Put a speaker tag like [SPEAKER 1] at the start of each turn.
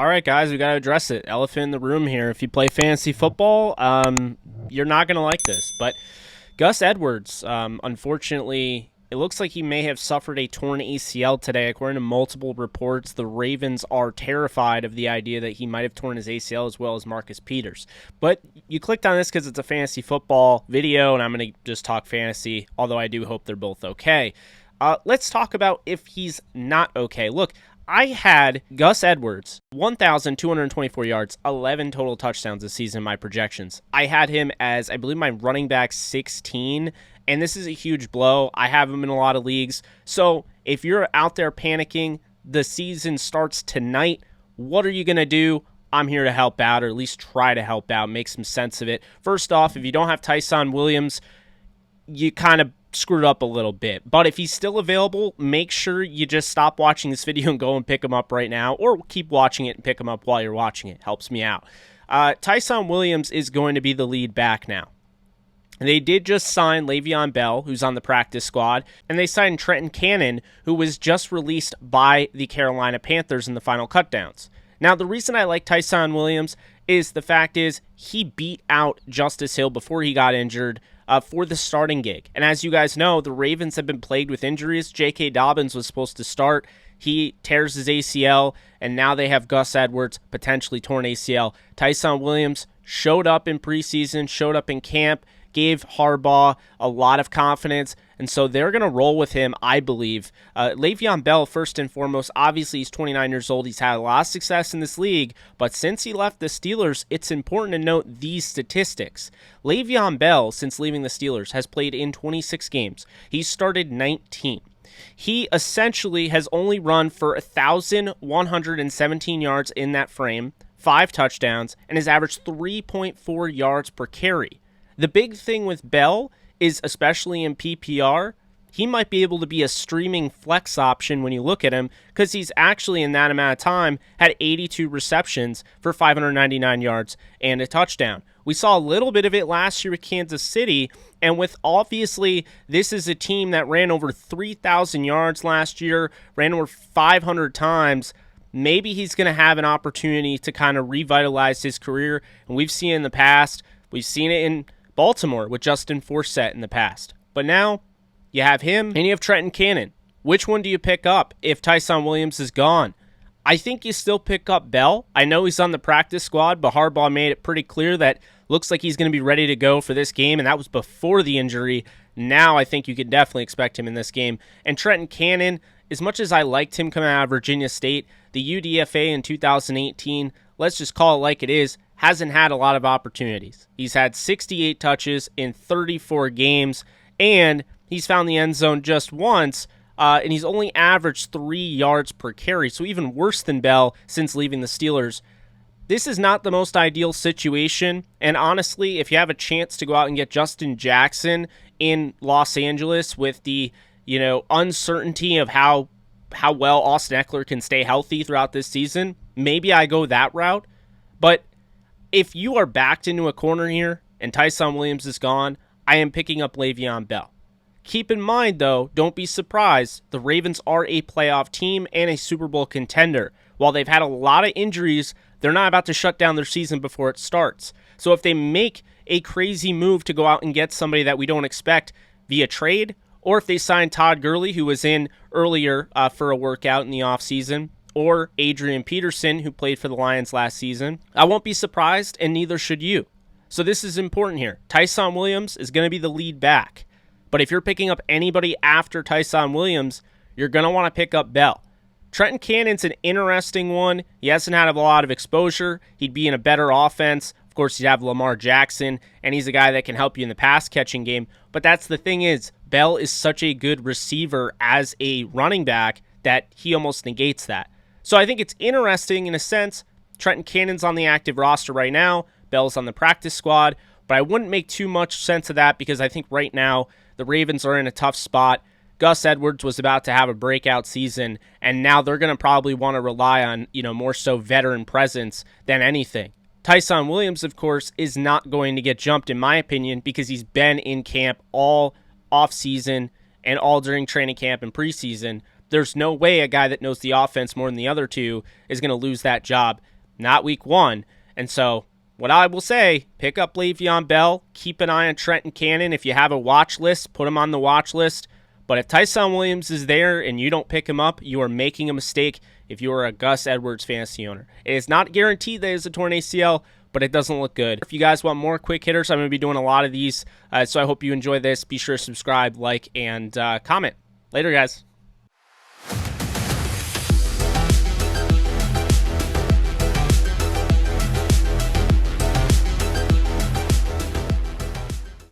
[SPEAKER 1] All right, guys, we got to address it. Elephant in the room here. If you play fantasy football, you're not going to like this. But Gus Edwards, unfortunately, it looks like he may have suffered a torn ACL today. According to multiple reports, the Ravens are terrified of the idea that he might have torn his ACL as well as Marcus Peters. But you clicked on this because it's a fantasy football video, and I'm going to just talk fantasy, although I do hope they're both okay. Let's talk about if he's not okay. Look, I had Gus Edwards, 1,224 yards, 11 total touchdowns this season in my projections. I had him as, I believe, my running back 16, and this is a huge blow. I have him in a lot of leagues. So if you're out there panicking, the season starts tonight. What are you going to do? I'm here to help out, or at least try to help out, make some sense of it. First off, if you don't have Tyson Williams, you kind of screwed up a little bit. But if he's still available, make sure you just stop watching this video and go and pick him up right now, or keep watching it and pick him up while you're watching it. Helps me out. Tyson Williams is going to be the lead back now. They did just sign LeVeon Bell, who's on the practice squad, and they signed Trent Cannon, who was just released by the Carolina Panthers in the final cutdowns. Now, the reason I like Tyson Williams is the fact is he beat out Justice Hill before he got injured for the starting gig. And as you guys know, the Ravens have been plagued with injuries. J.K. Dobbins was supposed to start. He tears his ACL, and now they have Gus Edwards, potentially torn ACL. Tyson Williams showed up in preseason, showed up in camp, gave Harbaugh a lot of confidence, and so they're going to roll with him, I believe. Le'Veon Bell, first and foremost, obviously he's 29 years old. He's had a lot of success in this league, but since he left the Steelers, it's important to note these statistics. Le'Veon Bell, since leaving the Steelers, has played in 26 games. He's started 19. He essentially has only run for 1,117 yards in that frame, 5 touchdowns, and has averaged 3.4 yards per carry. The big thing with Bell is, especially in PPR, he might be able to be a streaming flex option when you look at him, because he's actually, in that amount of time, had 82 receptions for 599 yards and a touchdown. We saw a little bit of it last year with Kansas City, and with, obviously, this is a team that ran over 3,000 yards last year, ran over 500 times. Maybe he's going to have an opportunity to kind of revitalize his career, and we've seen it in the past. We've seen it in Baltimore with Justin Forsett in the past. But now you have him and you have Trent Cannon. Which one do you pick up if Tyson Williams is gone? I think you still pick up Bell. I know he's on the practice squad, but Harbaugh made it pretty clear that looks like he's going to be ready to go for this game, and that was before the injury. Now I think you can definitely expect him in this game. And Trent Cannon, as much as I liked him coming out of Virginia State, the UDFA in 2018, let's just call it like it is, hasn't had a lot of opportunities. He's had 68 touches in 34 games, and he's found the end zone just once, and he's only averaged 3 yards per carry, so even worse than Bell since leaving the Steelers. This is not the most ideal situation, and honestly, if you have a chance to go out and get Justin Jackson in Los Angeles with the, uncertainty of how well Austin Eckler can stay healthy throughout this season, maybe I go that route. But if you are backed into a corner here and Tyson Williams is gone, I am picking up Le'Veon Bell. Keep in mind, though, don't be surprised, the Ravens are a playoff team and a Super Bowl contender. While they've had a lot of injuries, they're not about to shut down their season before it starts. So if they make a crazy move to go out and get somebody that we don't expect via trade, or if they sign Todd Gurley, who was in earlier for a workout in the offseason, or Adrian Peterson, who played for the Lions last season, I won't be surprised, and neither should you. So this is important here. Tyson Williams is going to be the lead back. But if you're picking up anybody after Tyson Williams, you're going to want to pick up Bell. Trent Cannon's an interesting one. He hasn't had a lot of exposure. He'd be in a better offense. Of course, you'd have Lamar Jackson, and he's a guy that can help you in the pass-catching game. But that's the thing is, Bell is such a good receiver as a running back that he almost negates that. So I think it's interesting in a sense. Trent Cannon's on the active roster right now. Bell's on the practice squad. But I wouldn't make too much sense of that because I think right now the Ravens are in a tough spot. Gus Edwards was about to have a breakout season, and now they're going to probably want to rely on, more so veteran presence than anything. Tyson Williams, of course, is not going to get jumped, in my opinion, because he's been in camp all offseason and all during training camp and preseason. There's no way a guy that knows the offense more than the other two is going to lose that job. not week 1. And so what I will say, pick up LeVeon Bell. Keep an eye on Trent Cannon. If you have a watch list, put him on the watch list. But if Tyson Williams is there and you don't pick him up, you are making a mistake if you are a Gus Edwards fantasy owner. It is not guaranteed that it's a torn ACL, but it doesn't look good. If you guys want more quick hitters, I'm going to be doing a lot of these. So I hope you enjoy this. Be sure to subscribe, like, and comment. Later, guys.